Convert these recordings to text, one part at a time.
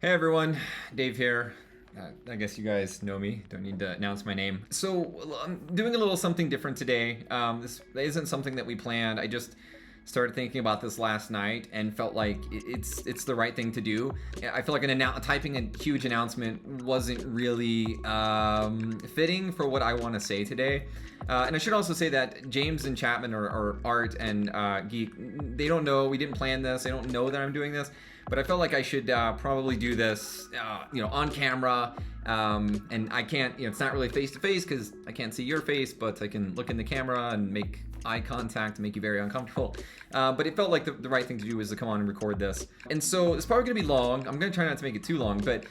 Hey everyone, Dave here. I guess you guys know me, don't need to announce my name. So, I'm doing a little something different today. This isn't something that we planned. I just started thinking about this last night and felt like it's the right thing to do. I feel like typing a huge announcement wasn't really fitting for what I want to say today. And I should also say that James and Chapman or Art and Geek, they don't know, we didn't plan this, they don't know that I'm doing this, but I felt like I should probably do this, on camera. And I can't, it's not really face to face because I can't see your face, but I can look in the camera and make eye contact to make you very uncomfortable. But it felt like the right thing to do was to come on and record this. And so it's probably going to be long. I'm going to try not to make it too long. But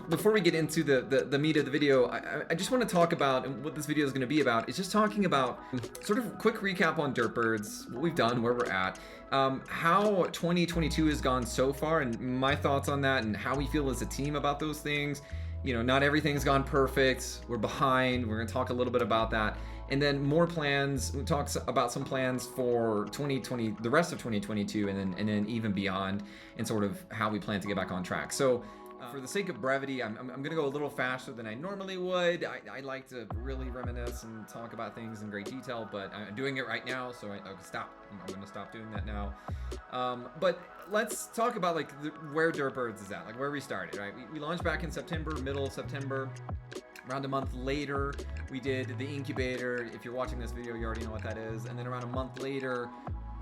before we get into the meat of the video, I just want to talk about, and what this video is going to be about, is just talking about sort of a quick recap on Derp Birds, what we've done, where we're at, how 2022 has gone so far, and my thoughts on that, and how we feel as a team about those things. Not everything's gone perfect. We're behind. We're going to talk a little bit about that. And then more plans. We talk about some plans for 2020, the rest of 2022, and then even beyond, and sort of how we plan to get back on track. So for the sake of brevity, I'm going to go a little faster than I normally would. I like to really reminisce and talk about things in great detail, but I'm doing it right now, so I can stop. I'm going to stop doing that now. But let's talk about where Derp Birds is at, like where we started, right? We launched back in September, middle of September. Around a month later, we did the incubator. If you're watching this video, you already know what that is. And then around a month later,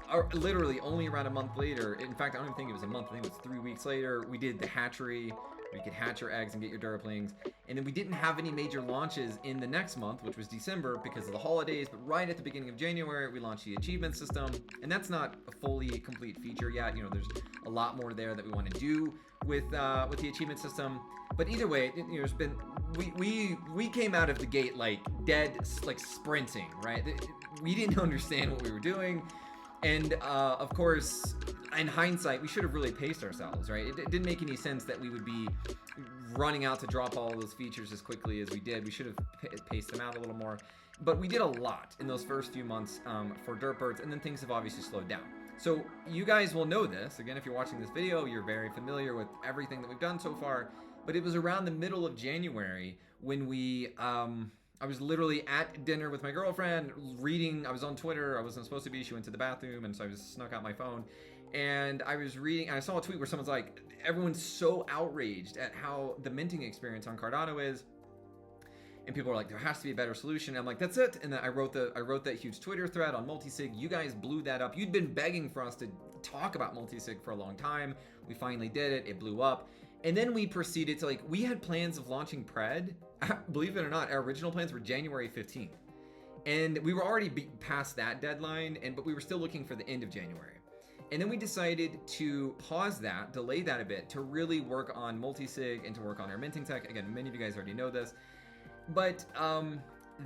or literally only around a month later, in fact, I don't even think it was a month, I think it was 3 weeks later, we did the hatchery, where you could hatch your eggs and get your derplings. And then we didn't have any major launches in the next month, which was December, because of the holidays. But right at the beginning of January, we launched the achievement system. And that's not a fully complete feature yet. There's a lot more there that we want to do with the achievement system. But either way, there's been, we came out of the gate like dead, like sprinting, right? We didn't understand what we were doing. And of course, in hindsight, we should have really paced ourselves, right? It didn't make any sense that we would be running out to drop all of those features as quickly as we did. We should have paced them out a little more. But we did a lot in those first few months for Derp Birds, and then things have obviously slowed down. So you guys will know this. Again, if you're watching this video, you're very familiar with everything that we've done so far. But it was around the middle of January when I was literally at dinner with my girlfriend, reading. I was on Twitter. I wasn't supposed to be. She went to the bathroom, and so I just snuck out my phone. And I was reading, and I saw a tweet where someone's like, everyone's so outraged at how the minting experience on Cardano is. And people are like, there has to be a better solution. And I'm like, that's it. And then I wrote that huge Twitter thread on multisig. You guys blew that up. You'd been begging for us to talk about multisig for a long time. We finally did it. It blew up. And then we proceeded to, we had plans of launching Pred. Believe it or not, our original plans were January 15th. And we were already past that deadline, but we were still looking for the end of January. And then we decided to pause that, delay that a bit, to really work on multisig and to work on our minting tech. Again, many of you guys already know this. But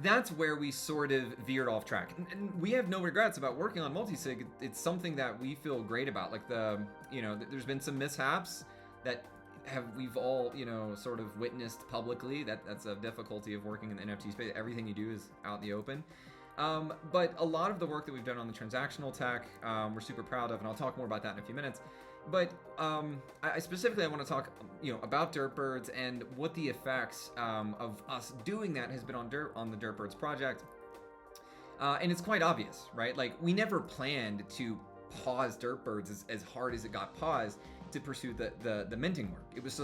that's where we sort of veered off track. And we have no regrets about working on multisig. It's something that we feel great about. There's been some mishaps that we've all, sort of witnessed publicly. That's a difficulty of working in the NFT space. Everything you do is out in the open. But a lot of the work that we've done on the transactional tech, we're super proud of, and I'll talk more about that in a few minutes. But I specifically want to talk, about Derp Birds and what the effects of us doing that has been on the Derp Birds project. And it's quite obvious, right? We never planned to pause Derp Birds as hard as it got paused to pursue the minting work. It was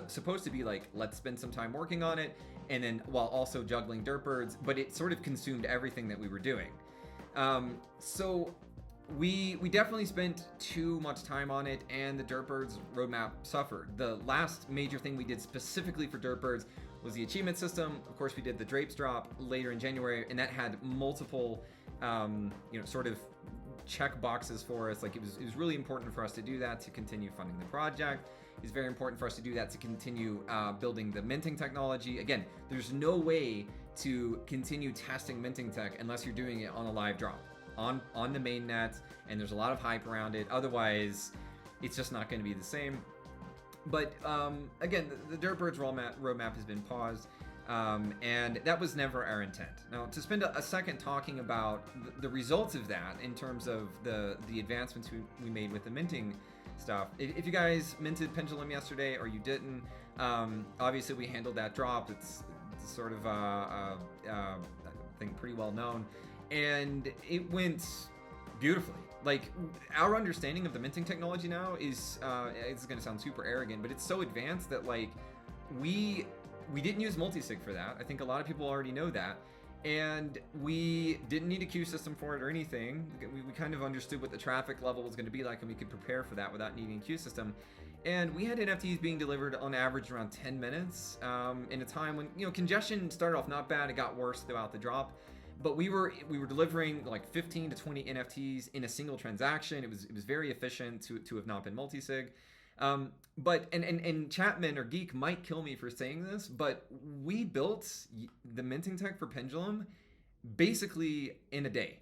supposed to be let's spend some time working on it, and then while also juggling Derp Birds, but it sort of consumed everything that we were doing. So we definitely spent too much time on it, and the Derp Birds roadmap suffered. The last major thing we did specifically for Derp Birds was the achievement system. Of course, we did the Drapes drop later in January, and that had multiple, sort of check boxes for us. It was really important for us to do that, to continue funding the project. It's very important for us to do that, to continue building the minting technology. Again, there's no way to continue testing minting tech unless you're doing it on a live drop on the mainnet, and there's a lot of hype around it. Otherwise, it's just not going to be the same. But again, the Derp Birds roadmap has been paused. And that was never our intent. Now, to spend a second talking about the results of that in terms of the advancements we made with the minting stuff. If you guys minted Pendulum yesterday or you didn't, obviously we handled that drop. It's sort of, I think, pretty well known. And it went beautifully. Like, our understanding of the minting technology now is, it's going to sound super arrogant, but it's so advanced that, like, we didn't use multisig for that. I think a lot of people already know that. And we didn't need a queue system for it or anything. We kind of understood what the traffic level was going to be like, and we could prepare for that without needing a queue system. And we had NFTs being delivered on average around 10 minutes in a time when, you know, congestion started off not bad. It got worse throughout the drop. But we were delivering like 15 to 20 NFTs in a single transaction. It was very efficient to have not been multisig. But Chapman or Geek might kill me for saying this, but we built the minting tech for Pendulum basically in a day.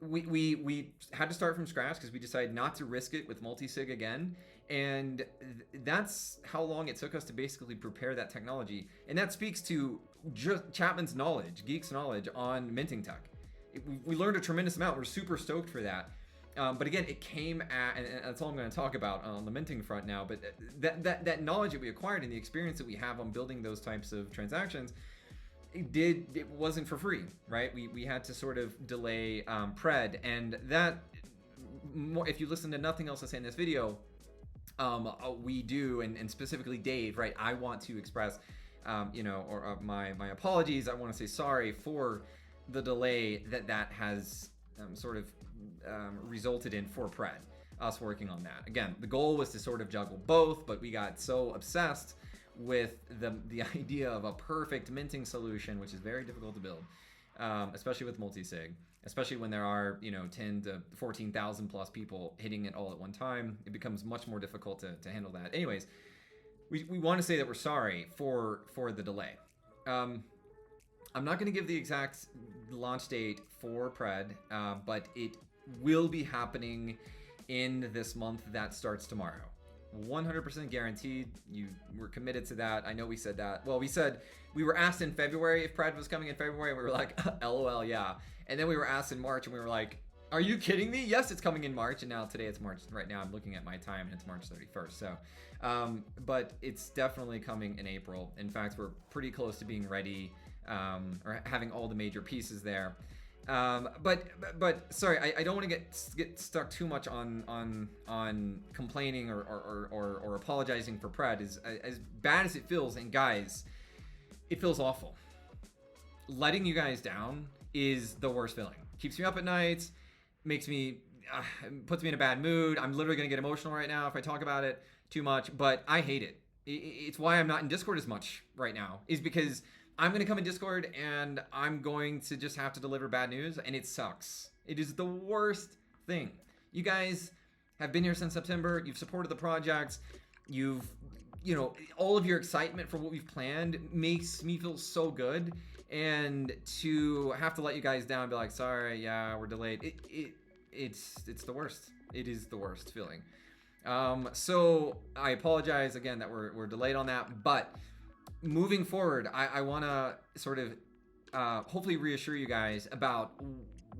We had to start from scratch because we decided not to risk it with multisig again, and that's how long it took us to basically prepare that technology. And that speaks to just Chapman's knowledge, Geek's knowledge on minting tech. We learned a tremendous amount. We're super stoked for that. But again, it came at, and that's all I'm going to talk about on the minting front now, but that knowledge that we acquired and the experience that we have on building those types of transactions, it wasn't for free, right? We had to sort of delay pred, and that, if you listen to nothing else I say in this video, we do, and specifically Dave, right? I want to express, my apologies. I want to say sorry for the delay that has sort of resulted in for pred, us working on that. Again, the goal was to sort of juggle both, but we got so obsessed with the idea of a perfect minting solution, which is very difficult to build, especially with multisig, especially when there are 10 to 14,000 plus people hitting it all at one time. It becomes much more difficult to handle that. Anyways, we want to say that we're sorry for the delay. I'm not going to give the exact launch date for pred, but it will be happening in this month that starts tomorrow. 100% guaranteed. We're committed to that. I know we said that. Well, we said we were asked in February if pred was coming in February, and we were like, LOL, yeah. And then we were asked in March, and we were like, are you kidding me? Yes, it's coming in March. And now today it's March. Right now I'm looking at my time, and it's March 31st. So, but it's definitely coming in April. In fact, we're pretty close to being ready, or having all the major pieces there. But sorry, I don't want to get stuck too much on complaining or apologizing for pred. As bad as it feels, and guys, it feels awful. Letting you guys down is the worst feeling. Keeps me up at night, makes me puts me in a bad mood. I'm literally gonna get emotional right now if I talk about it too much, but I hate it. It's why I'm not in Discord as much right now, is because I'm going to come in Discord and I'm going to just have to deliver bad news, and it sucks. It is the worst thing. You guys have been here since September. You've supported the projects. All of your excitement for what we've planned makes me feel so good. And to have to let you guys down and be like, sorry, yeah, we're delayed. It's the worst. It is the worst feeling. So I apologize again that we're delayed on that, but moving forward, I want to sort of hopefully reassure you guys about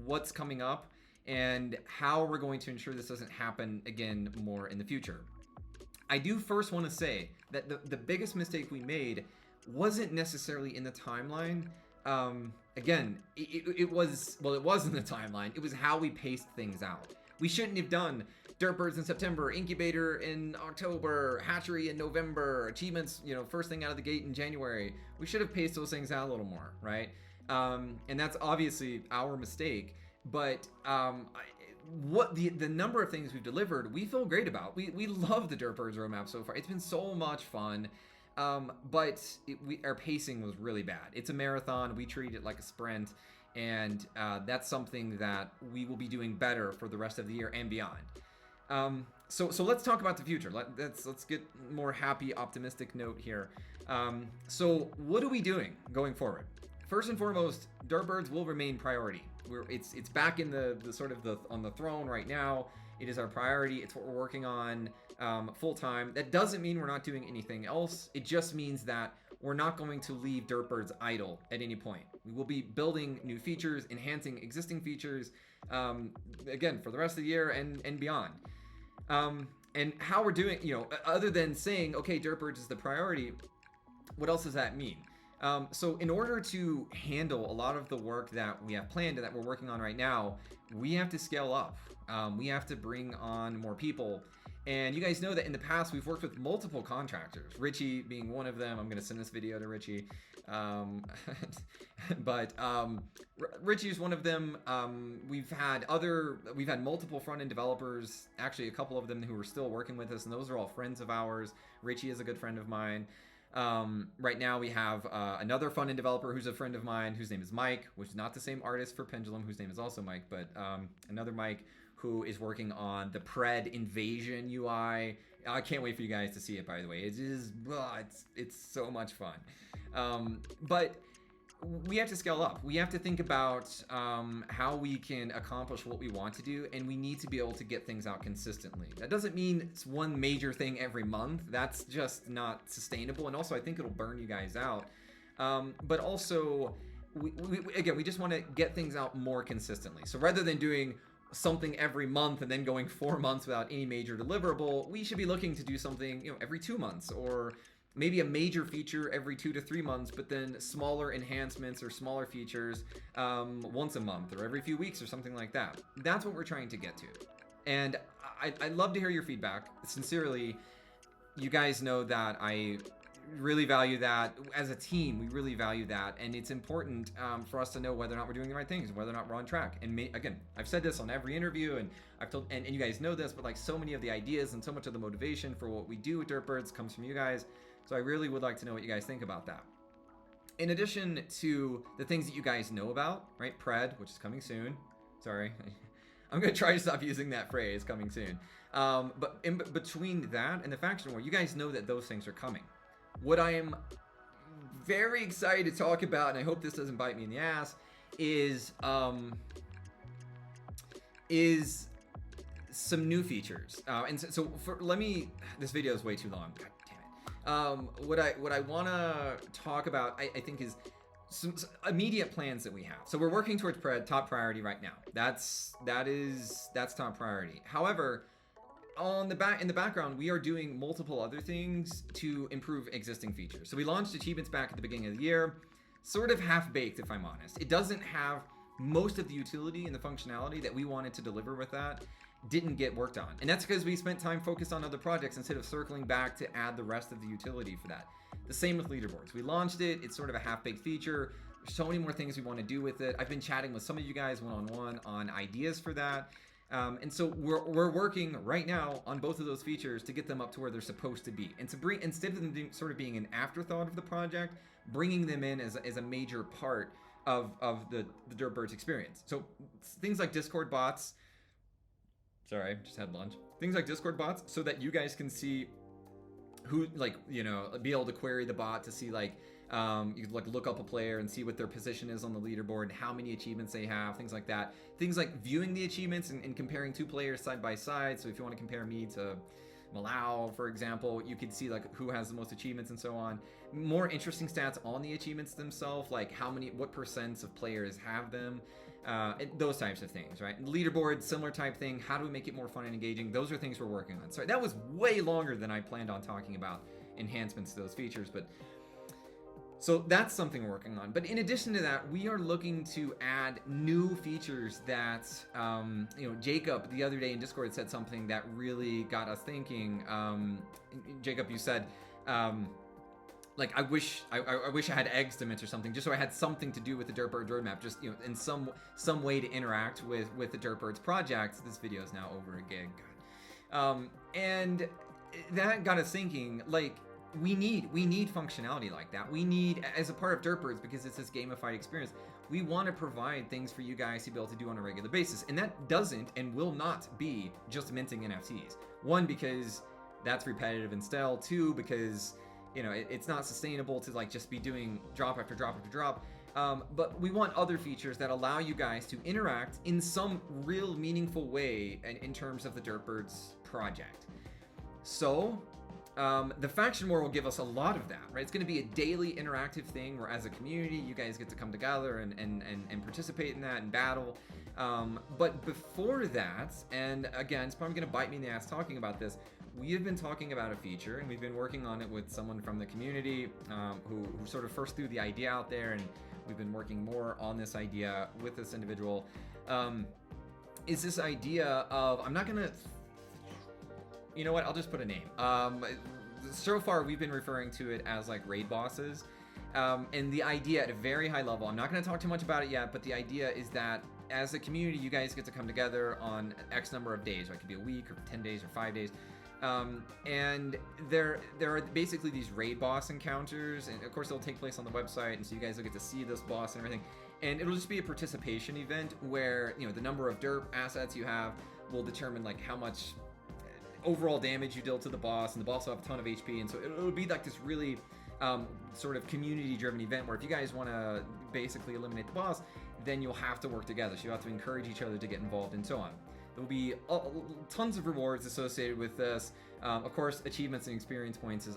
what's coming up and how we're going to ensure this doesn't happen again more in the future. I do first want to say that the biggest mistake we made wasn't necessarily in the timeline. Again, it was in the timeline. It was how we paced things out. We shouldn't have done Derp Birds in September, Incubator in October, Hatchery in November, achievements, first thing out of the gate in January. We should have paced those things out a little more, right? And that's obviously our mistake. But what the number of things we've delivered, we feel great about. We love the Derp Birds roadmap so far. It's been so much fun. But our pacing was really bad. It's a marathon. We treat it like a sprint. And that's something that we will be doing better for the rest of the year and beyond. So let's talk about the future. Let's get more happy, optimistic note here. So what are we doing going forward? First and foremost, Derp Birds will remain priority. It's back in the sort of on the throne right now. It is our priority. It's what we're working on full time. That doesn't mean we're not doing anything else. It just means that we're not going to leave Derp Birds idle at any point. We will be building new features, enhancing existing features, again, for the rest of the year and beyond. And how we're doing, other than saying, okay, Dirtbirds is the priority, what else does that mean? So in order to handle a lot of the work that we have planned and that we're working on right now, we have to scale up. We have to bring on more people. And you guys know that in the past, we've worked with multiple contractors, Richie being one of them. I'm going to send this video to Richie. But Richie is one of them. We've had multiple front-end developers, actually a couple of them who are still working with us, and those are all friends of ours. Richie is a good friend of mine. Right now we have another front-end developer who's a friend of mine, whose name is Mike, which is not the same artist for Pendulum, whose name is also Mike, but another Mike who is working on the Pred Invasion UI. I can't wait for you guys to see it, by the way. It is, it's so much fun. But we have to scale up. We have to think about how we can accomplish what we want to do, and we need to be able to get things out consistently. That doesn't mean it's one major thing every month. That's just not sustainable, and also I think it'll burn you guys out. But also, we just want to get things out more consistently. So rather than doing something every month and then going 4 months without any major deliverable, we should be looking to do something, every 2 months, or maybe a major feature every 2 to 3 months, but then smaller enhancements or smaller features once a month or every few weeks or something like that. That's what we're trying to get to. And I'd love to hear your feedback. Sincerely, you guys know that I really value that. As a team, we really value that, and it's important for us to know whether or not we're doing the right things, whether or not we're on track. And again, I've said this on every interview, and I've told, and you guys know this, but like so many of the ideas and so much of the motivation for what we do with Dirtbirds comes from you guys. So I really would like to know what you guys think about that. In addition to the things that you guys know about, right? Pred, which is coming soon. Sorry. I'm going to try to stop using that phrase, coming soon. But in between that and the faction war, you guys know that those things are coming. What I am very excited to talk about, and I hope this doesn't bite me in the ass, is some new features. And so this video is way too long. God damn it. What I want to talk about, I think, is some immediate plans that we have. So we're working towards Pred, top priority right now. That's top priority. However, in the background, we are doing multiple other things to improve existing features. So we launched achievements back at the beginning of the year, sort of half-baked, if I'm honest. It doesn't have most of the utility and the functionality that we wanted to deliver with that. Didn't get worked on. And that's because we spent time focused on other projects instead of circling back to add the rest of the utility for that. The same with leaderboards. We launched it. It's sort of a half-baked feature. There's so many more things we want to do with it. I've been chatting with some of you guys one-on-one on ideas for that. And so we're working right now on both of those features to get them up to where they're supposed to be, and to bring, instead of them sort of being an afterthought of the project, bringing them in as a major part of the Dirtbirds experience. So things like Discord bots. Sorry, just had lunch. Things like Discord bots, so that you guys can see who, be able to query the bot to see, you could look up a player and see what their position is on the leaderboard, how many achievements they have, things like that. Things like viewing the achievements and comparing two players side by side. So if you want to compare me to Malau, for example, you could see who has the most achievements and so on. More interesting stats on the achievements themselves, like what percents of players have them, those types of things, right? Leaderboard, similar type thing. How do we make it more fun and engaging? Those are things we're working on. Sorry, that was way longer than I planned on talking about enhancements to those features, but so that's something we're working on. But in addition to that, we are looking to add new features that, Jacob the other day in Discord said something that really got us thinking. Jacob, you said, I wish I had eggs to mince or something, just so I had something to do with the Dirtbirds roadmap, just, in some way to interact with the Dirtbirds project. This video is now over a gig. God. And that got us thinking, we need functionality like that. We need, as a part of Dirtbirds, because it's this gamified experience, we want to provide things for you guys to be able to do on a regular basis. And that doesn't and will not be just minting NFTs. One, because that's repetitive and stale. Two, because, it's not sustainable to just be doing drop after drop after drop. But we want other features that allow you guys to interact in some real meaningful way in terms of the Dirtbirds project. So, the faction war will give us a lot of that, right? It's going to be a daily interactive thing where, as a community, you guys get to come together and participate in that and battle. But before that, and again, it's probably going to bite me in the ass talking about this, we have been talking about a feature, and we've been working on it with someone from the community who sort of first threw the idea out there, and we've been working more on this idea with this individual. Is this idea of, I'm not gonna, you know what, I'll just put a name. So far we've been referring to it as like raid bosses. And the idea at a very high level, I'm not gonna talk too much about it yet, but the idea is that as a community, you guys get to come together on X number of days, right? It could be a week or 10 days or 5 days. And there are basically these raid boss encounters, and of course they'll take place on the website, and so you guys will get to see this boss and everything. And it'll just be a participation event where, you know, the number of derp assets you have will determine like how much overall damage you deal to the boss, and the boss will have a ton of HP, and so it'll be like this really sort of community-driven event where if you guys want to basically eliminate the boss, then you'll have to work together. So you'll have to encourage each other to get involved and so on. There will be tons of rewards associated with this. Of course, achievements and experience points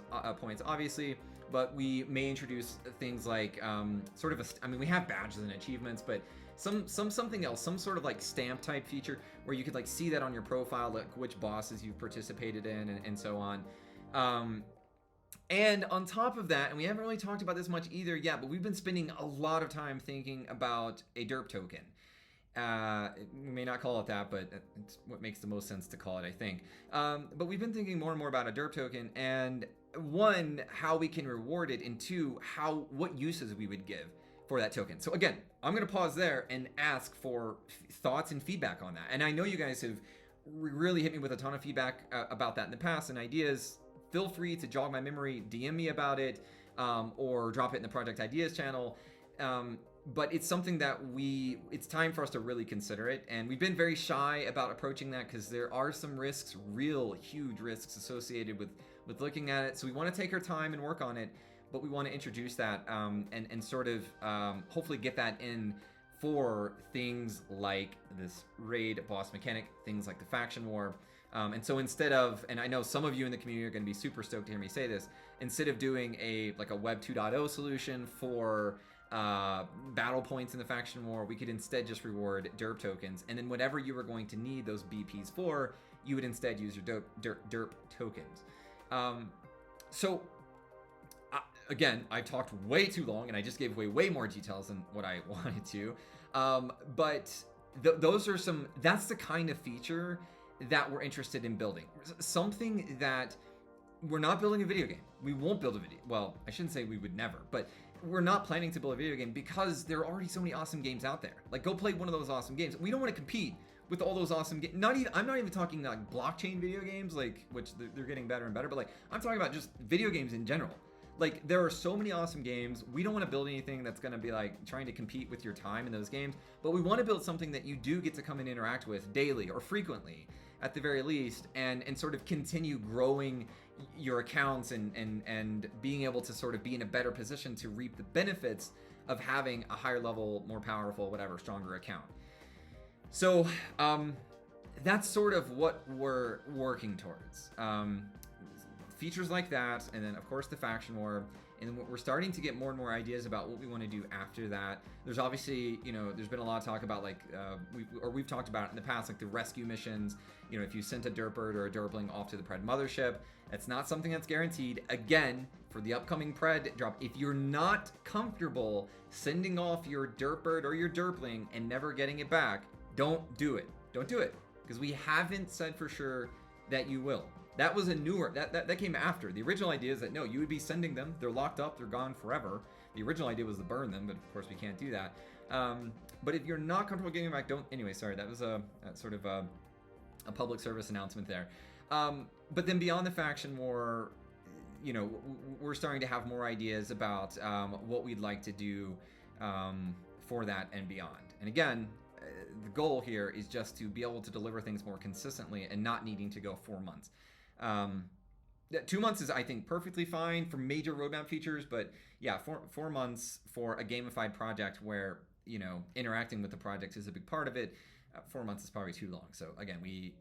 obviously, but we may introduce things like sort of I mean, we have badges and achievements, but something else, some sort of like stamp type feature where you could like see that on your profile, like which bosses you've participated in and so on. And on top of that, and we haven't really talked about this much either yet, but we've been spending a lot of time thinking about a derp token. We may not call it that, but it's what makes the most sense to call it, I think. But we've been thinking more and more about a derp token, and one, how we can reward it, and two, what uses we would give for that token. So again, I'm going to pause there and ask for thoughts and feedback on that. And I know you guys have really hit me with a ton of feedback about that in the past and ideas. Feel free to jog my memory, DM me about it, or drop it in the Project Ideas channel. But it's something that it's time for us to really consider it. And we've been very shy about approaching that because there are some risks, real huge risks associated with looking at it. So we want to take our time and work on it, but we want to introduce that and sort of hopefully get that in for things like this raid boss mechanic, things like the faction war. And so instead of, and I know some of you in the community are going to be super stoked to hear me say this, instead of doing a Web 2.0 solution for battle points in the faction war, we could instead just reward derp tokens, and then whatever you were going to need those BPs for, you would instead use your derp tokens. So again, I've talked way too long, and I just gave way more details than what I wanted to. But that's the kind of feature that we're interested in building. Something that we're not building a video game. We won't build a video. Well, I shouldn't say we would never, but we're not planning to build a video game because there are already so many awesome games out there. Like, go play one of those awesome games. We don't want to compete with all those awesome games. I'm not even talking like blockchain video games, like, which they're getting better and better, but like, I'm talking about just video games in general. Like, there are so many awesome games. We don't want to build anything that's going to be like trying to compete with your time in those games, but we want to build something that you do get to come and interact with daily or frequently at the very least, and sort of continue growing your accounts and being able to sort of be in a better position to reap the benefits of having a higher level, more powerful, whatever, stronger account. So that's sort of what we're working towards. Features like that, and then of course the faction war, and then we're starting to get more and more ideas about what we want to do after that. There's obviously, there's been a lot of talk about like, we've talked about it in the past, like the rescue missions. If you sent a derpbird or a derpling off to the Pred mothership, it's not something that's guaranteed. Again, for the upcoming Pred drop, if you're not comfortable sending off your derpbird or your derpling and never getting it back, don't do it. Don't do it, because we haven't said for sure that you will. That was a newer, that came after. The original idea is that no, you would be sending them, they're locked up, they're gone forever. The original idea was to burn them, but of course we can't do that. But if you're not comfortable getting them back, don't, anyway, sorry, that was a sort of a public service announcement there. But then beyond the faction war, we're starting to have more ideas about what we'd like to do for that and beyond. And again, the goal here is just to be able to deliver things more consistently and not needing to go 4 months. 2 months is, I think, perfectly fine for major roadmap features, but yeah, 4 months for a gamified project where, interacting with the project is a big part of it. 4 months is probably too long. So again, we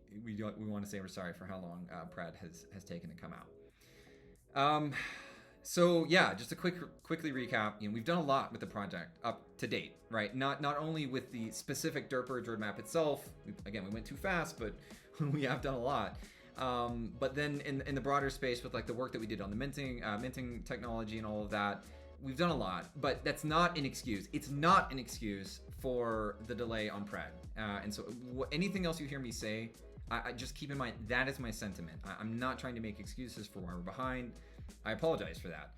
want to say we're sorry for how long Pred has taken to come out. So yeah, just to quickly recap, we've done a lot with the project up to date, right? Not only with the specific derpbird roadmap itself. We went too fast, but we have done a lot. But then in the broader space with like the work that we did on the minting technology and all of that, we've done a lot, but that's not an excuse. It's not an excuse for the delay on Pred. And so anything else you hear me say, I just keep in mind, that is my sentiment. I'm not trying to make excuses for why we're behind. I apologize for that.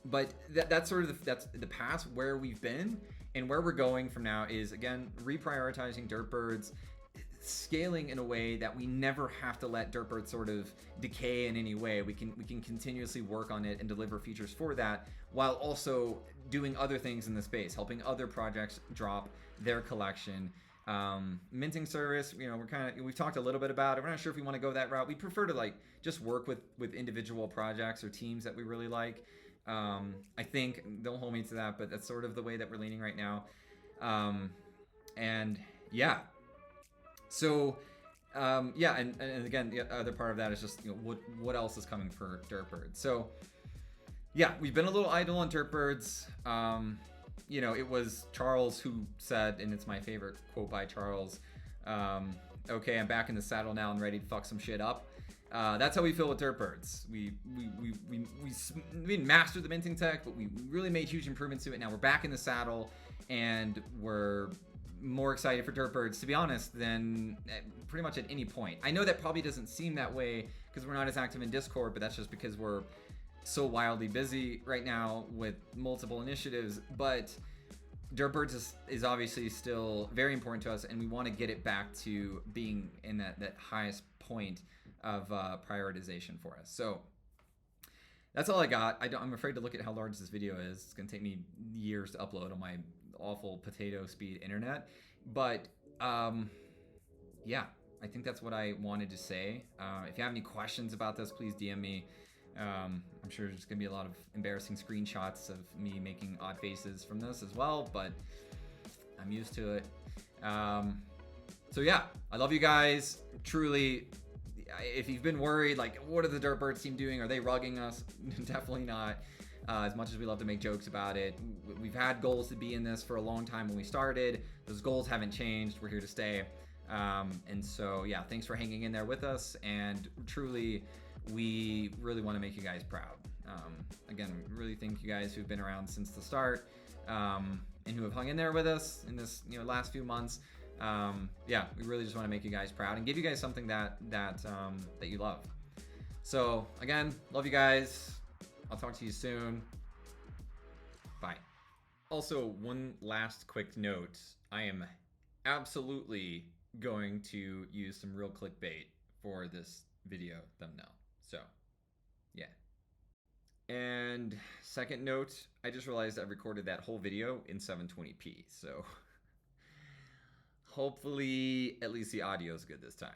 But that's sort of that's the past where we've been, and where we're going from now is, again, reprioritizing Dirtbirds, scaling in a way that we never have to let Dirtbird sort of decay in any way. We can continuously work on it and deliver features for that, while also doing other things in the space, helping other projects drop their collection. Minting service, we've talked a little bit about it. We're not sure if we want to go that route. We prefer to like just work with individual projects or teams that we really like. I think, don't hold me to that, but that's sort of the way that we're leaning right now. And yeah. So, and again, the other part of that is just, what else is coming for Dirtbird? So, yeah, we've been a little idle on Dirtbirds. It was Charles who said, and it's my favorite quote by Charles, okay, I'm back in the saddle now and ready to fuck some shit up. That's how we feel with Dirtbirds. We mastered the minting tech, but we really made huge improvements to it. Now we're back in the saddle, and we're more excited for Dirtbirds, to be honest, than pretty much at any point. I know that probably doesn't seem that way because we're not as active in Discord, but that's just because we're so wildly busy right now with multiple initiatives. But Dirtbirds is obviously still very important to us, and we want to get it back to being in that highest point of prioritization for us. So that's all I got. I'm afraid to look at how large this video is. It's going to take me years to upload on my awful potato speed internet. But yeah, I think that's what I wanted to say. If you have any questions about this, please DM me. I'm sure there's going to be a lot of embarrassing screenshots of me making odd faces from this as well, but I'm used to it. So yeah, I love you guys. Truly, if you've been worried, like, what are the Dirtbirds team doing? Are they rugging us? Definitely not. As much as we love to make jokes about it, we've had goals to be in this for a long time when we started. Those goals haven't changed. We're here to stay. And so, yeah, thanks for hanging in there with us. And truly, we really want to make you guys proud. Again, we really thank you guys who've been around since the start, and who have hung in there with us in this last few months. Yeah, we really just want to make you guys proud and give you guys something that you love. So again, love you guys. I'll talk to you soon. Bye. Also, one last quick note. I am absolutely going to use some real clickbait for this video thumbnail. So, yeah. And second note, I just realized I recorded that whole video in 720p. So hopefully at least the audio is good this time.